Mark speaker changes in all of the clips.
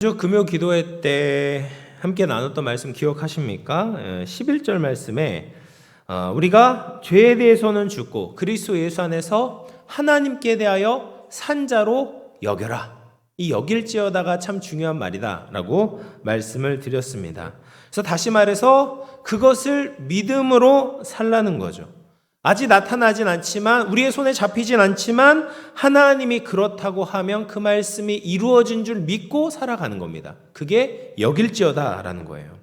Speaker 1: 주 금요 기도회 때 함께 나눴던 말씀 기억하십니까? 11절 말씀에 우리가 죄에 대해서는 죽고 그리스도 예수 안에서 하나님께 대하여 산자로 여겨라. 이 여길지어다가 참 중요한 말이다 라고 말씀을 드렸습니다. 그래서 다시 말해서 그것을 믿음으로 살라는 거죠. 아직 나타나진 않지만 우리의 손에 잡히진 않지만 하나님이 그렇다고 하면 그 말씀이 이루어진 줄 믿고 살아가는 겁니다. 그게 여길지어다 라는 거예요.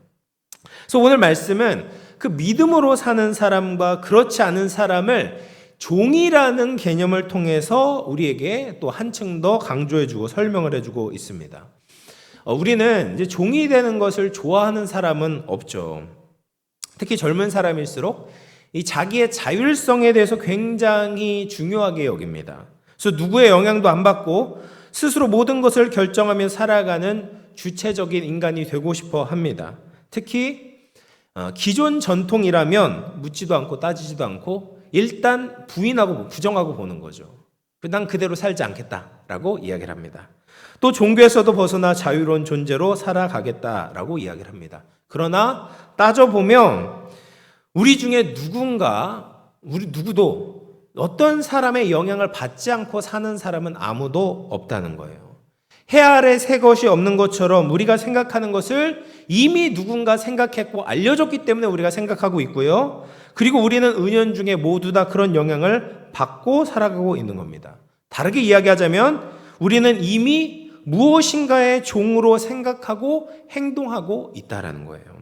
Speaker 1: 그래서 오늘 말씀은 그 믿음으로 사는 사람과 그렇지 않은 사람을 종이라는 개념을 통해서 우리에게 또 한층 더 강조해주고 설명을 해주고 있습니다. 우리는 이제 종이 되는 것을 좋아하는 사람은 없죠. 특히 젊은 사람일수록 이 자기의 자율성에 대해서 굉장히 중요하게 여깁니다. 그래서 누구의 영향도 안 받고 스스로 모든 것을 결정하며 살아가는 주체적인 인간이 되고 싶어 합니다. 특히 기존 전통이라면 묻지도 않고 따지지도 않고 일단 부인하고 부정하고 보는 거죠. 난 그대로 살지 않겠다라고 이야기를 합니다. 또 종교에서도 벗어나 자유로운 존재로 살아가겠다라고 이야기를 합니다. 그러나 따져보면 우리 중에 누구도 어떤 사람의 영향을 받지 않고 사는 사람은 아무도 없다는 거예요. 해 아래 새 것이 없는 것처럼 우리가 생각하는 것을 이미 누군가 생각했고 알려줬기 때문에 우리가 생각하고 있고요. 그리고 우리는 은연중에 모두 다 그런 영향을 받고 살아가고 있는 겁니다. 다르게 이야기하자면 우리는 이미 무엇인가의 종으로 생각하고 행동하고 있다는 거예요.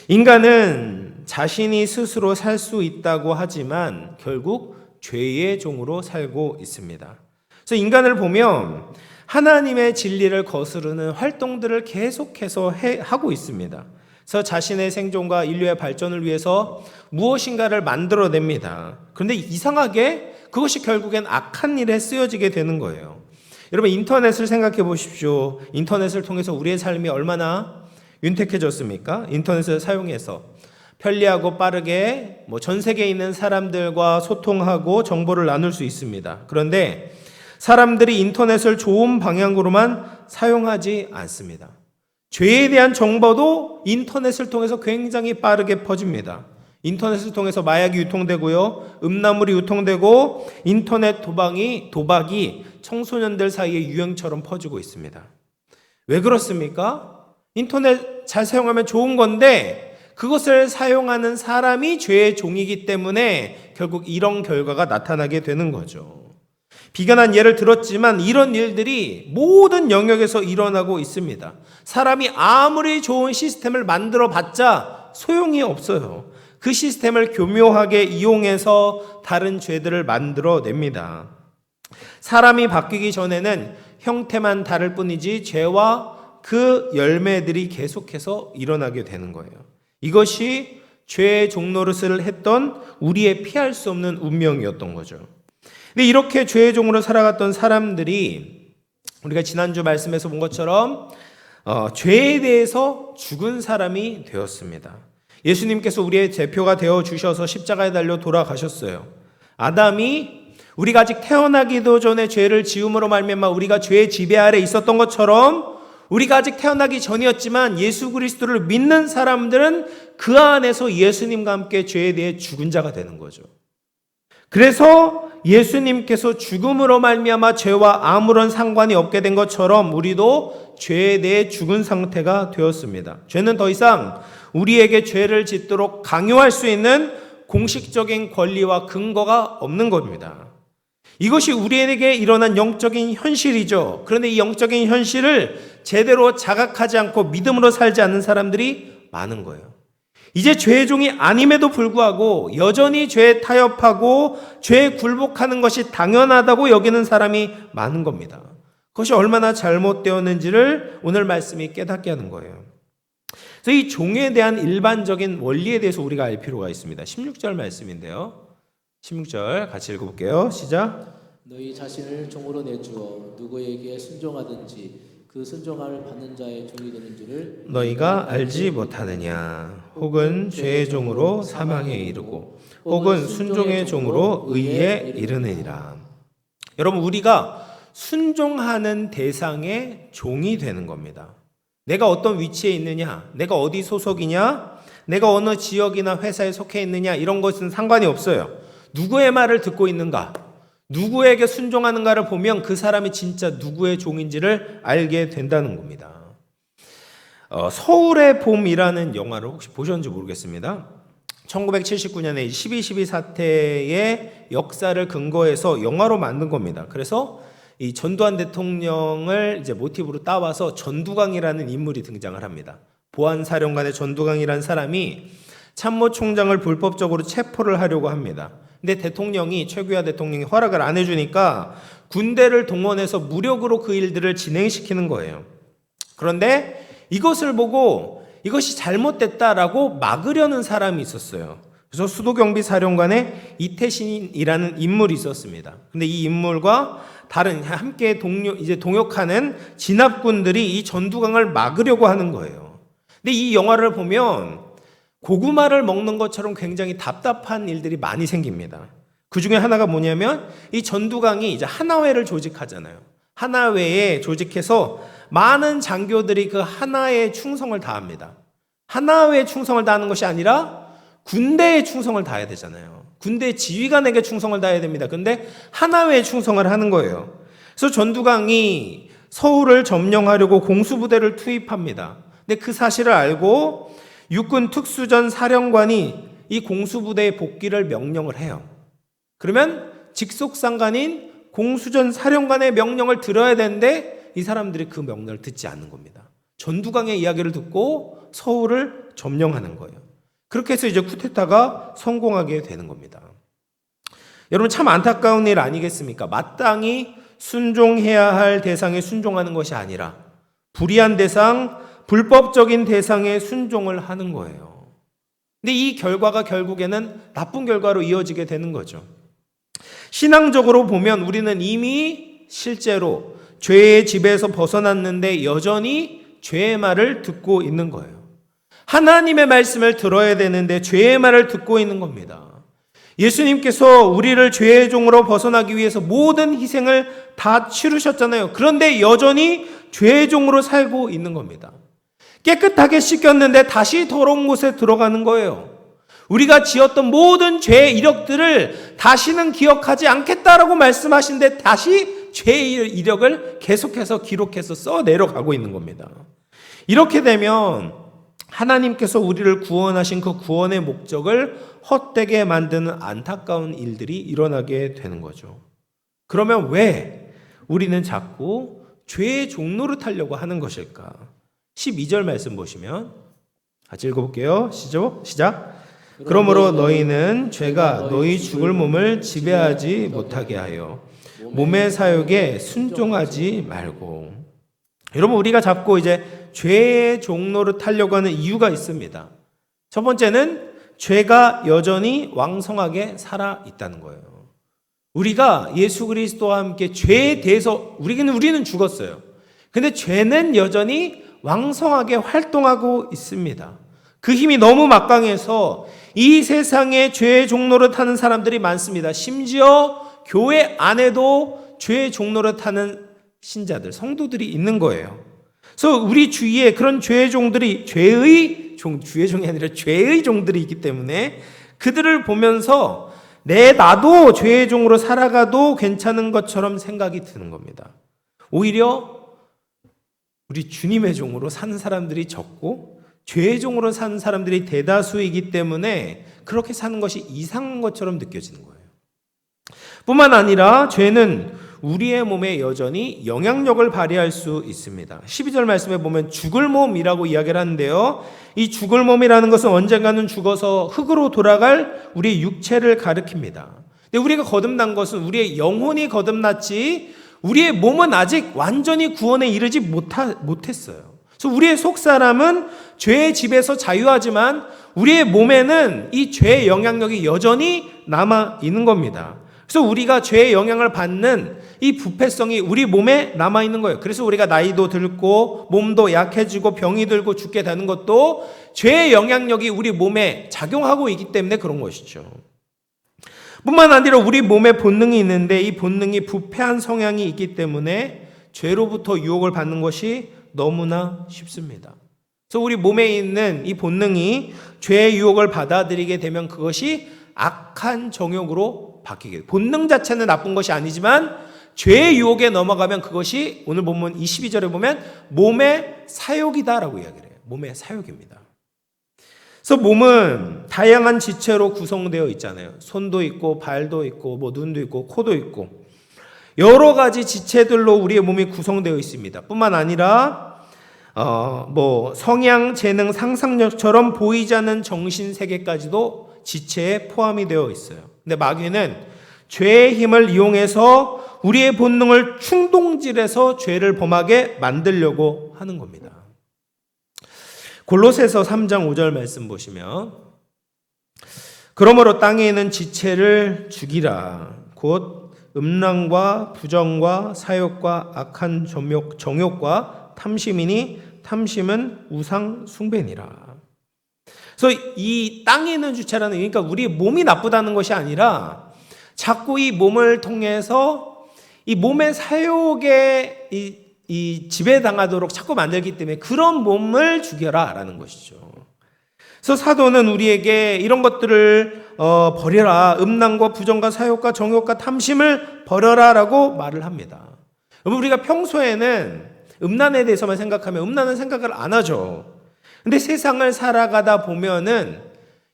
Speaker 1: 인간은 자신이 스스로 살 수 있다고 하지만 결국 죄의 종으로 살고 있습니다. 그래서 인간을 보면 하나님의 진리를 거스르는 활동들을 계속해서 하고 있습니다. 그래서 자신의 생존과 인류의 발전을 위해서 무엇인가를 만들어냅니다. 그런데 이상하게 그것이 결국엔 악한 일에 쓰여지게 되는 거예요. 여러분 인터넷을 생각해 보십시오. 인터넷을 통해서 우리의 삶이 얼마나 윤택해졌습니까? 인터넷을 사용해서 편리하고 빠르게 전 세계에 있는 사람들과 소통하고 정보를 나눌 수 있습니다. 그런데 사람들이 인터넷을 좋은 방향으로만 사용하지 않습니다. 죄에 대한 정보도 인터넷을 통해서 굉장히 빠르게 퍼집니다. 인터넷을 통해서 마약이 유통되고요. 음란물이 유통되고 인터넷 도박이 청소년들 사이에 유행처럼 퍼지고 있습니다. 왜 그렇습니까? 인터넷 잘 사용하면 좋은 건데 그것을 사용하는 사람이 죄의 종이기 때문에 결국 이런 결과가 나타나게 되는 거죠. 비관한 예를 들었지만 이런 일들이 모든 영역에서 일어나고 있습니다. 사람이 아무리 좋은 시스템을 만들어 봤자 소용이 없어요. 그 시스템을 교묘하게 이용해서 다른 죄들을 만들어냅니다. 사람이 바뀌기 전에는 형태만 다를 뿐이지 죄와 그 열매들이 계속해서 일어나게 되는 거예요. 이것이 죄의 종노릇을 했던 우리의 피할 수 없는 운명이었던 거죠. 근데 이렇게 죄의 종으로 살아갔던 사람들이 우리가 지난주 말씀에서 본 것처럼 죄에 대해서 죽은 사람이 되었습니다. 예수님께서 우리의 대표가 되어 주셔서 십자가에 달려 돌아가셨어요. 아담이 우리가 아직 태어나기도 전에 죄를 지음으로 말미암아 우리가 죄의 지배 아래 있었던 것처럼 우리가 아직 태어나기 전이었지만 예수 그리스도를 믿는 사람들은 그 안에서 예수님과 함께 죄에 대해 죽은 자가 되는 거죠. 그래서 예수님께서 죽음으로 말미암아 죄와 아무런 상관이 없게 된 것처럼 우리도 죄에 대해 죽은 상태가 되었습니다. 죄는 더 이상 우리에게 죄를 짓도록 강요할 수 있는 공식적인 권리와 근거가 없는 겁니다. 이것이 우리에게 일어난 영적인 현실이죠. 그런데 이 영적인 현실을 제대로 자각하지 않고 믿음으로 살지 않는 사람들이 많은 거예요. 이제 죄의 종이 아님에도 불구하고 여전히 죄에 타협하고 죄에 굴복하는 것이 당연하다고 여기는 사람이 많은 겁니다. 그것이 얼마나 잘못되었는지를 오늘 말씀이 깨닫게 하는 거예요. 그래서 이 종에 대한 일반적인 원리에 대해서 우리가 알 필요가 있습니다. 16절 말씀인데요. 16절 같이 읽어볼게요. 시작.
Speaker 2: 너희 자신을 종으로 내주어 누구에게 순종하든지 그 순종함을 받는 자의 종이 되는 줄을
Speaker 1: 너희가 알지 못하느냐. 혹은 죄의 종으로 사망에 이르고 혹은 순종의 종으로 의에 이르느니라. 여러분 우리가 순종하는 대상의 종이 되는 겁니다. 내가 어떤 위치에 있느냐, 내가 어디 소속이냐, 내가 어느 지역이나 회사에 속해 있느냐, 이런 것은 상관이 없어요. 누구의 말을 듣고 있는가, 누구에게 순종하는가를 보면 그 사람이 진짜 누구의 종인지를 알게 된다는 겁니다. 서울의 봄이라는 영화를 혹시 보셨는지 모르겠습니다. 1979년에 12.12 사태의 역사를 근거해서 영화로 만든 겁니다. 그래서 이 전두환 대통령을 이제 모티브로 따와서 전두광이라는 인물이 등장을 합니다. 보안사령관의 전두광이라는 사람이 참모총장을 불법적으로 체포를 하려고 합니다. 근데 최규하 대통령이 허락을 안 해주니까 군대를 동원해서 무력으로 그 일들을 진행시키는 거예요. 그런데 이것을 보고 이것이 잘못됐다라고 막으려는 사람이 있었어요. 그래서 수도경비사령관의 이태신이라는 인물이 있었습니다. 근데 이 인물과 다른 함께 동역하는 진압군들이 이 전두광을 막으려고 하는 거예요. 근데 이 영화를 보면 고구마를 먹는 것처럼 굉장히 답답한 일들이 많이 생깁니다. 그 중에 하나가 뭐냐면 이 전두광이 이제 하나회를 조직하잖아요. 하나회에 조직해서 많은 장교들이 그 하나회에 충성을 다합니다. 하나회에 충성을 다하는 것이 아니라 군대에 충성을 다해야 되잖아요. 군대 지휘관에게 충성을 다해야 됩니다. 근데 하나회에 충성을 하는 거예요. 그래서 전두광이 서울을 점령하려고 공수부대를 투입합니다. 근데 그 사실을 알고 육군 특수전 사령관이 이 공수부대의 복귀를 명령을 해요. 그러면 직속상관인 공수전 사령관의 명령을 들어야 되는데 이 사람들이 그 명령을 듣지 않는 겁니다. 전두광의 이야기를 듣고 서울을 점령하는 거예요. 그렇게 해서 이제 쿠데타가 성공하게 되는 겁니다. 여러분 참 안타까운 일 아니겠습니까? 마땅히 순종해야 할 대상에 순종하는 것이 아니라 불의한 대상, 불법적인 대상에 순종을 하는 거예요. 근데 이 결과가 결국에는 나쁜 결과로 이어지게 되는 거죠. 신앙적으로 보면 우리는 이미 실제로 죄의 지배에서 벗어났는데 여전히 죄의 말을 듣고 있는 거예요. 하나님의 말씀을 들어야 되는데 죄의 말을 듣고 있는 겁니다. 예수님께서 우리를 죄의 종으로 벗어나기 위해서 모든 희생을 다 치르셨잖아요. 그런데 여전히 죄의 종으로 살고 있는 겁니다. 깨끗하게 씻겼는데 다시 더러운 곳에 들어가는 거예요. 우리가 지었던 모든 죄의 이력들을 다시는 기억하지 않겠다라고 말씀하신데 다시 죄의 이력을 계속해서 기록해서 써 내려가고 있는 겁니다. 이렇게 되면 하나님께서 우리를 구원하신 그 구원의 목적을 헛되게 만드는 안타까운 일들이 일어나게 되는 거죠. 그러면 왜 우리는 자꾸 죄의 종로를 타려고 하는 것일까? 12절 말씀 보시면 같이 읽어볼게요. 시작. 그러므로 너희는 죄가 너희 죽을 몸을 지배하지 못하게 하여 몸의 사욕에 순종하지 말고. 여러분 우리가 자꾸 이제 죄의 종로를 타려고 하는 이유가 있습니다. 첫 번째는 죄가 여전히 왕성하게 살아 있다는 거예요. 우리가 예수 그리스도와 함께 죄에 대해서 우리는 죽었어요. 근데 죄는 여전히 왕성하게 활동하고 있습니다. 그 힘이 너무 막강해서 이 세상에 죄의 종로를 타는 사람들이 많습니다. 심지어 교회 안에도 죄의 종로를 타는 신자들, 성도들이 있는 거예요. 그래서 우리 주위에 그런 죄의 종들이 주의 종이 아니라 죄의 종들이 있기 때문에 그들을 보면서 나도 죄의 종으로 살아가도 괜찮은 것처럼 생각이 드는 겁니다. 오히려 우리 주님의 종으로 사는 사람들이 적고 죄의 종으로 사는 사람들이 대다수이기 때문에 그렇게 사는 것이 이상한 것처럼 느껴지는 거예요. 뿐만 아니라 죄는 우리의 몸에 여전히 영향력을 발휘할 수 있습니다. 12절 말씀에 보면 죽을 몸이라고 이야기를 하는데요. 이 죽을 몸이라는 것은 언젠가는 죽어서 흑으로 돌아갈 우리의 육체를 가리킵니다. 근데 우리가 거듭난 것은 우리의 영혼이 거듭났지 우리의 몸은 아직 완전히 구원에 이르지 못했어요. 그래서 우리의 속사람은 죄의 집에서 자유하지만 우리의 몸에는 이 죄의 영향력이 여전히 남아 있는 겁니다. 그래서 우리가 죄의 영향을 받는 이 부패성이 우리 몸에 남아있는 거예요. 그래서 우리가 나이도 들고 몸도 약해지고 병이 들고 죽게 되는 것도 죄의 영향력이 우리 몸에 작용하고 있기 때문에 그런 것이죠. 뿐만 아니라 우리 몸에 본능이 있는데 이 본능이 부패한 성향이 있기 때문에 죄로부터 유혹을 받는 것이 너무나 쉽습니다. 그래서 우리 몸에 있는 이 본능이 죄의 유혹을 받아들이게 되면 그것이 악한 정욕으로 바뀌게 돼요. 본능 자체는 나쁜 것이 아니지만 죄의 유혹에 넘어가면 그것이 오늘 본문 22절에 보면 몸의 사욕이다라고 이야기를 해요. 몸의 사욕입니다. 그래서 몸은 다양한 지체로 구성되어 있잖아요. 손도 있고 발도 있고 눈도 있고 코도 있고 여러 가지 지체들로 우리의 몸이 구성되어 있습니다. 뿐만 아니라 성향, 재능, 상상력처럼 보이지 않는 정신 세계까지도 지체에 포함이 되어 있어요. 근데 마귀는 죄의 힘을 이용해서 우리의 본능을 충동질해서 죄를 범하게 만들려고 하는 겁니다. 골로새서 3장 5절 말씀 보시면 그러므로 땅에 있는 지체를 죽이라. 곧 음란과 부정과 사욕과 악한 정욕과 탐심이니 탐심은 우상 숭배니라. 그래서 이 땅에 있는 주체라는 그러니까 우리 몸이 나쁘다는 것이 아니라 자꾸 이 몸을 통해서 이 몸의 사욕에 이 지배당하도록 자꾸 만들기 때문에 그런 몸을 죽여라 라는 것이죠. 그래서 사도는 우리에게 이런 것들을 버려라. 음란과 부정과 사욕과 정욕과 탐심을 버려라 라고 말을 합니다. 여러분 우리가 평소에는 음란에 대해서만 생각하면 음란은 생각을 안 하죠. 근데 세상을 살아가다 보면은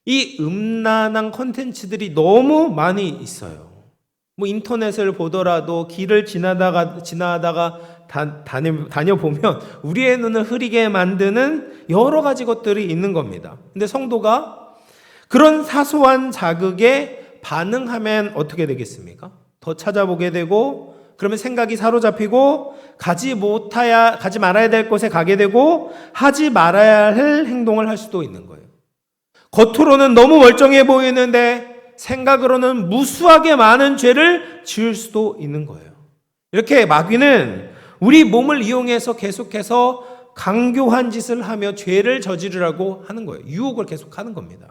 Speaker 1: 이 음란한 콘텐츠들이 너무 많이 있어요. 인터넷을 보더라도 길을 지나다가 다녀보면 우리의 눈을 흐리게 만드는 여러 가지 것들이 있는 겁니다. 근데 성도가 그런 사소한 자극에 반응하면 어떻게 되겠습니까? 더 찾아보게 되고 그러면 생각이 사로잡히고 가지 말아야 될 곳에 가게 되고 하지 말아야 할 행동을 할 수도 있는 거예요. 겉으로는 너무 멀쩡해 보이는데 생각으로는 무수하게 많은 죄를 지을 수도 있는 거예요. 이렇게 마귀는 우리 몸을 이용해서 계속해서 강교한 짓을 하며 죄를 저지르라고 하는 거예요. 유혹을 계속하는 겁니다.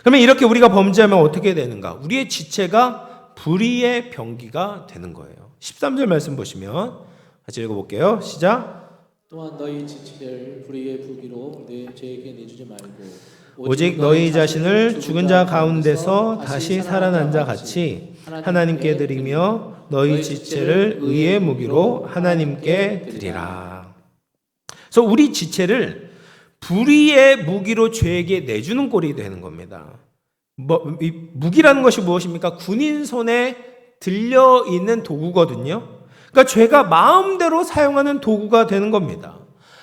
Speaker 1: 그러면 이렇게 우리가 범죄하면 어떻게 되는가? 우리의 지체가 불의의 병기가 되는 거예요. 13절 말씀 보시면 같이 읽어볼게요. 시작.
Speaker 2: 또한 너희 지체를 불의의 부기로 내 죄에게 내주지 말고
Speaker 1: 오직 너희 자신을 죽은 자 가운데서 다시 살아난 자 같이 하나님께 드리며 너희 지체를 의의 무기로 하나님께 드리라. 그래서 우리 지체를 불의의 무기로 죄에게 내주는 꼴이 되는 겁니다. 무기라는 것이 무엇입니까? 군인 손에 들려 있는 도구거든요. 그러니까 죄가 마음대로 사용하는 도구가 되는 겁니다.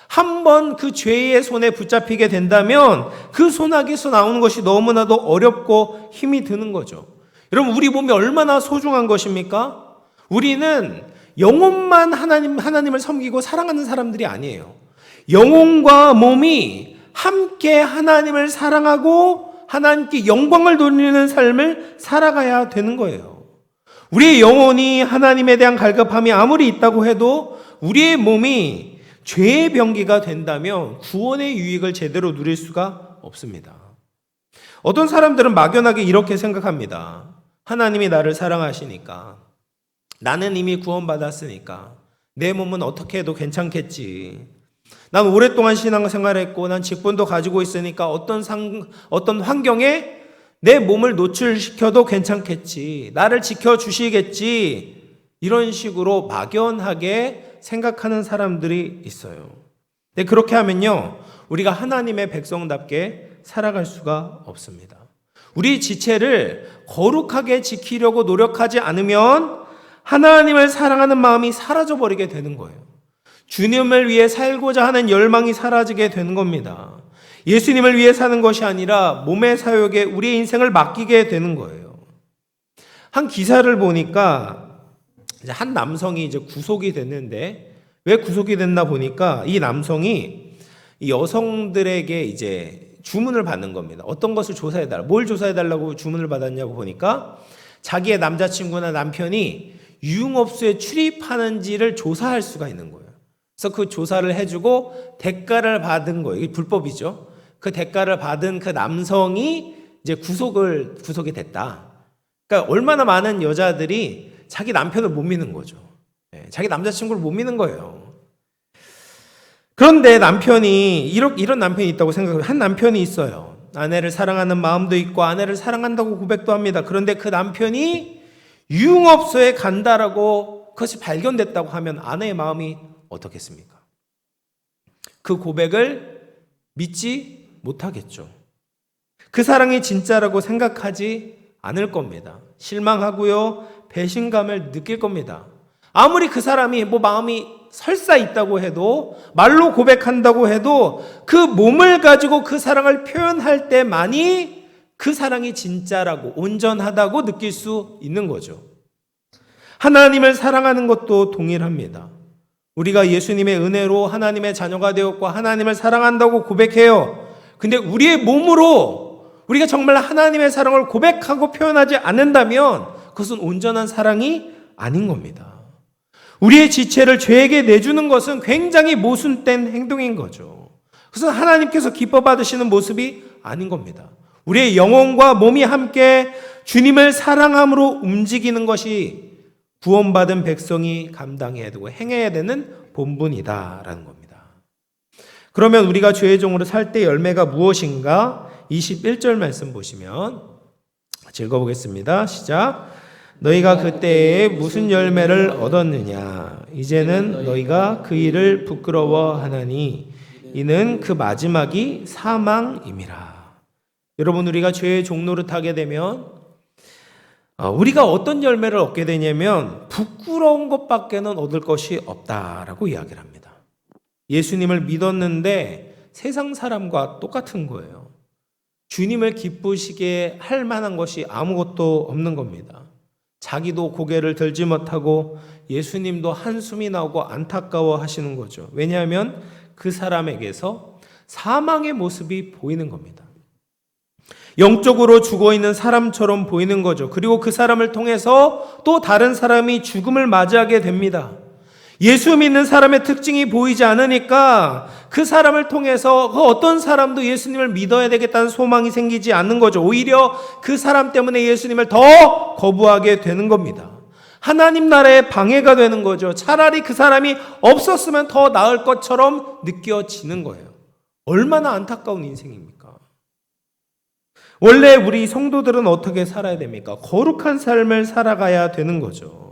Speaker 1: 한번 그 죄의 손에 붙잡히게 된다면 그 손아귀에서 나오는 것이 너무나도 어렵고 힘이 드는 거죠. 여러분 우리 몸이 얼마나 소중한 것입니까? 우리는 영혼만 하나님을 섬기고 사랑하는 사람들이 아니에요. 영혼과 몸이 함께 하나님을 사랑하고 하나님께 영광을 돌리는 삶을 살아가야 되는 거예요. 우리의 영혼이 하나님에 대한 갈급함이 아무리 있다고 해도 우리의 몸이 죄의 병기가 된다면 구원의 유익을 제대로 누릴 수가 없습니다. 어떤 사람들은 막연하게 이렇게 생각합니다. 하나님이 나를 사랑하시니까 나는 이미 구원받았으니까 내 몸은 어떻게 해도 괜찮겠지. 난 오랫동안 신앙생활했고 난 직분도 가지고 있으니까 어떤 환경에 내 몸을 노출시켜도 괜찮겠지. 나를 지켜주시겠지. 이런 식으로 막연하게 생각하는 사람들이 있어요. 근데 그렇게 하면요, 우리가 하나님의 백성답게 살아갈 수가 없습니다. 우리 지체를 거룩하게 지키려고 노력하지 않으면 하나님을 사랑하는 마음이 사라져버리게 되는 거예요. 주님을 위해 살고자 하는 열망이 사라지게 되는 겁니다. 예수님을 위해 사는 것이 아니라 몸의 사욕에 우리의 인생을 맡기게 되는 거예요. 한 기사를 보니까 한 남성이 이제 구속이 됐는데 왜 구속이 됐나 보니까 이 남성이 이 여성들에게 이제 주문을 받는 겁니다. 어떤 것을 조사해달라. 뭘 조사해달라고 주문을 받았냐고 보니까 자기의 남자친구나 남편이 유흥업소에 출입하는지를 조사할 수가 있는 거예요. 그래서 그 조사를 해주고 대가를 받은 거예요. 이게 불법이죠. 그 대가를 받은 그 남성이 이제 구속이 됐다. 그러니까 얼마나 많은 여자들이 자기 남편을 못 믿는 거죠. 자기 남자친구를 못 믿는 거예요. 그런데 남편이 이런 남편이 있다고 생각해요. 한 남편이 있어요. 아내를 사랑하는 마음도 있고 아내를 사랑한다고 고백도 합니다. 그런데 그 남편이 유흥업소에 간다라고 그것이 발견됐다고 하면 아내의 마음이 어떻겠습니까? 그 고백을 믿지 못하겠죠. 그 사랑이 진짜라고 생각하지 않을 겁니다. 실망하고요, 배신감을 느낄 겁니다. 아무리 그 사람이 마음이 설사 있다고 해도, 말로 고백한다고 해도 그 몸을 가지고 그 사랑을 표현할 때만이 그 사랑이 진짜라고, 온전하다고 느낄 수 있는 거죠. 하나님을 사랑하는 것도 동일합니다. 우리가 예수님의 은혜로 하나님의 자녀가 되었고 하나님을 사랑한다고 고백해요. 근데 우리의 몸으로 우리가 정말 하나님의 사랑을 고백하고 표현하지 않는다면 그것은 온전한 사랑이 아닌 겁니다. 우리의 지체를 죄에게 내주는 것은 굉장히 모순된 행동인 거죠. 그래서 하나님께서 기뻐 받으시는 모습이 아닌 겁니다. 우리의 영혼과 몸이 함께 주님을 사랑함으로 움직이는 것이 구원받은 백성이 감당해야 되고 행해야 되는 본분이다라는 겁니다. 그러면 우리가 죄의 종으로 살 때 열매가 무엇인가? 21절 말씀 보시면 읽어보겠습니다. 시작. 너희가 그때에 무슨 열매를 얻었느냐? 이제는 너희가 그 일을 부끄러워하나니 이는 그 마지막이 사망임이라. 여러분, 우리가 죄의 종노릇하게 되면 우리가 어떤 열매를 얻게 되냐면 부끄러운 것밖에는 얻을 것이 없다라고 이야기를 합니다. 예수님을 믿었는데 세상 사람과 똑같은 거예요. 주님을 기쁘시게 할 만한 것이 아무것도 없는 겁니다. 자기도 고개를 들지 못하고 예수님도 한숨이 나오고 안타까워 하시는 거죠. 왜냐하면 그 사람에게서 사망의 모습이 보이는 겁니다. 영적으로 죽어있는 사람처럼 보이는 거죠. 그리고 그 사람을 통해서 또 다른 사람이 죽음을 맞이하게 됩니다. 예수 믿는 사람의 특징이 보이지 않으니까 그 사람을 통해서 그 어떤 사람도 예수님을 믿어야 되겠다는 소망이 생기지 않는 거죠. 오히려 그 사람 때문에 예수님을 더 거부하게 되는 겁니다. 하나님 나라에 방해가 되는 거죠. 차라리 그 사람이 없었으면 더 나을 것처럼 느껴지는 거예요. 얼마나 안타까운 인생입니까? 원래 우리 성도들은 어떻게 살아야 됩니까? 거룩한 삶을 살아가야 되는 거죠.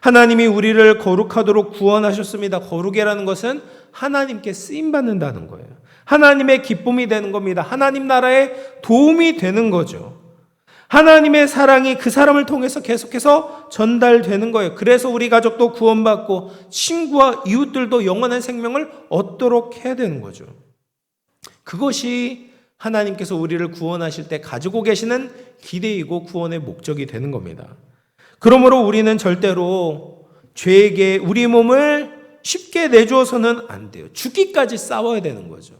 Speaker 1: 하나님이 우리를 거룩하도록 구원하셨습니다. 거룩이라는 것은 하나님께 쓰임받는다는 거예요. 하나님의 기쁨이 되는 겁니다. 하나님 나라에 도움이 되는 거죠. 하나님의 사랑이 그 사람을 통해서 계속해서 전달되는 거예요. 그래서 우리 가족도 구원받고 친구와 이웃들도 영원한 생명을 얻도록 해야 되는 거죠. 그것이 하나님께서 우리를 구원하실 때 가지고 계시는 기대이고 구원의 목적이 되는 겁니다. 그러므로 우리는 절대로 죄에게 우리 몸을 쉽게 내주어서는 안 돼요. 죽기까지 싸워야 되는 거죠.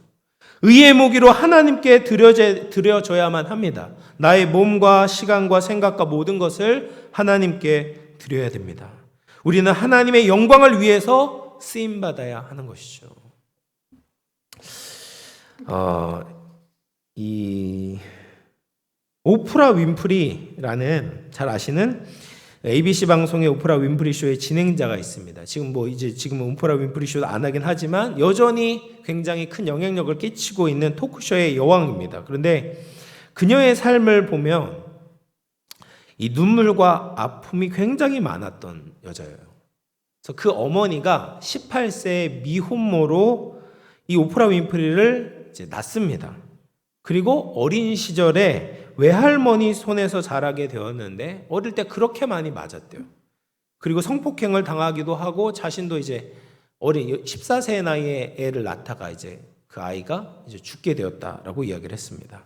Speaker 1: 의의 무기로 하나님께 드려져야만 합니다. 나의 몸과 시간과 생각과 모든 것을 하나님께 드려야 됩니다. 우리는 하나님의 영광을 위해서 쓰임받아야 하는 것이죠. 이 오프라 윈프리라는 잘 아시는 ABC 방송의 오프라 윈프리 쇼의 진행자가 있습니다. 지금은 오프라 윈프리 쇼도 안 하긴 하지만 여전히 굉장히 큰 영향력을 끼치고 있는 토크쇼의 여왕입니다. 그런데 그녀의 삶을 보면 이 눈물과 아픔이 굉장히 많았던 여자예요. 그래서 그 어머니가 18세의 미혼모로 이 오프라 윈프리를 이제 낳습니다. 그리고 어린 시절에 외할머니 손에서 자라게 되었는데 어릴 때 그렇게 많이 맞았대요. 그리고 성폭행을 당하기도 하고 자신도 이제 어린 14세의 나이에 애를 낳다가 이제 그 아이가 이제 죽게 되었다라고 이야기를 했습니다.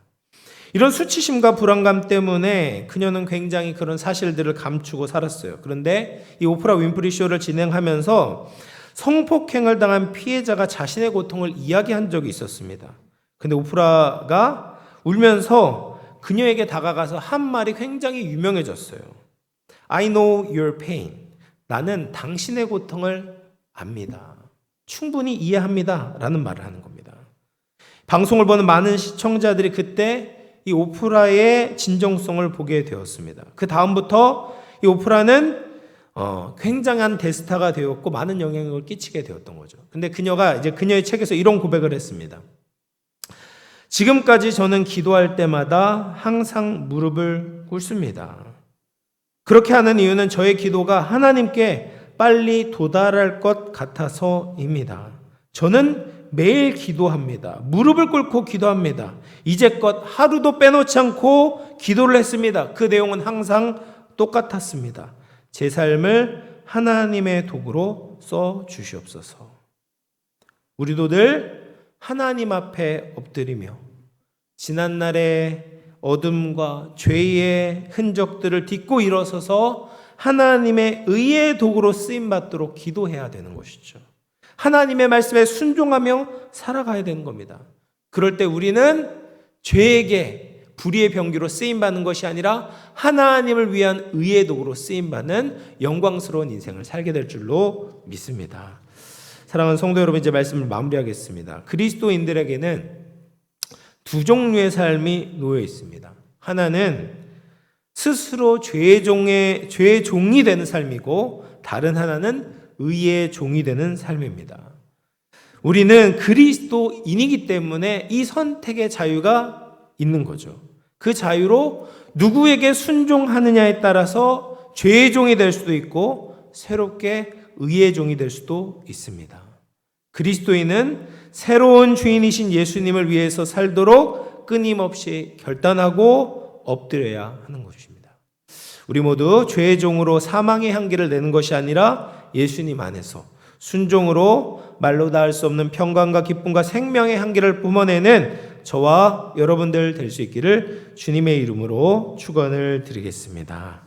Speaker 1: 이런 수치심과 불안감 때문에 그녀는 굉장히 그런 사실들을 감추고 살았어요. 그런데 이 오프라 윈프리 쇼를 진행하면서 성폭행을 당한 피해자가 자신의 고통을 이야기한 적이 있었습니다. 근데 오프라가 울면서 그녀에게 다가가서 한 말이 굉장히 유명해졌어요. I know your pain. 나는 당신의 고통을 압니다. 충분히 이해합니다. 라는 말을 하는 겁니다. 방송을 보는 많은 시청자들이 그때 이 오프라의 진정성을 보게 되었습니다. 그 다음부터 이 오프라는 굉장한 대스타가 되었고 많은 영향력을 끼치게 되었던 거죠. 근데 그녀가 이제 그녀의 책에서 이런 고백을 했습니다. 지금까지 저는 기도할 때마다 항상 무릎을 꿇습니다. 그렇게 하는 이유는 저의 기도가 하나님께 빨리 도달할 것 같아서입니다. 저는 매일 기도합니다. 무릎을 꿇고 기도합니다. 이제껏 하루도 빼놓지 않고 기도를 했습니다. 그 내용은 항상 똑같았습니다. 제 삶을 하나님의 도구로 써 주시옵소서. 우리도 늘 하나님 앞에 엎드리며 지난날의 어둠과 죄의 흔적들을 딛고 일어서서 하나님의 의의 도구로 쓰임받도록 기도해야 되는 것이죠. 하나님의 말씀에 순종하며 살아가야 되는 겁니다. 그럴 때 우리는 죄에게 불의의 병기로 쓰임받는 것이 아니라 하나님을 위한 의의 도구로 쓰임받는 영광스러운 인생을 살게 될 줄로 믿습니다. 사랑하는 성도 여러분, 이제 말씀을 마무리하겠습니다. 그리스도인들에게는 두 종류의 삶이 놓여 있습니다. 하나는 스스로 죄의 종이 되는 삶이고, 다른 하나는 의의 종이 되는 삶입니다. 우리는 그리스도인이기 때문에 이 선택의 자유가 있는 거죠. 그 자유로 누구에게 순종하느냐에 따라서 죄의 종이 될 수도 있고 새롭게 의의 종이 될 수도 있습니다. 그리스도인은 새로운 주인이신 예수님을 위해서 살도록 끊임없이 결단하고 엎드려야 하는 것입니다. 우리 모두 죄의 종으로 사망의 향기를 내는 것이 아니라 예수님 안에서 순종으로 말로 다 할 수 없는 평강과 기쁨과 생명의 향기를 뿜어내는 저와 여러분들 될 수 있기를 주님의 이름으로 축원을 드리겠습니다.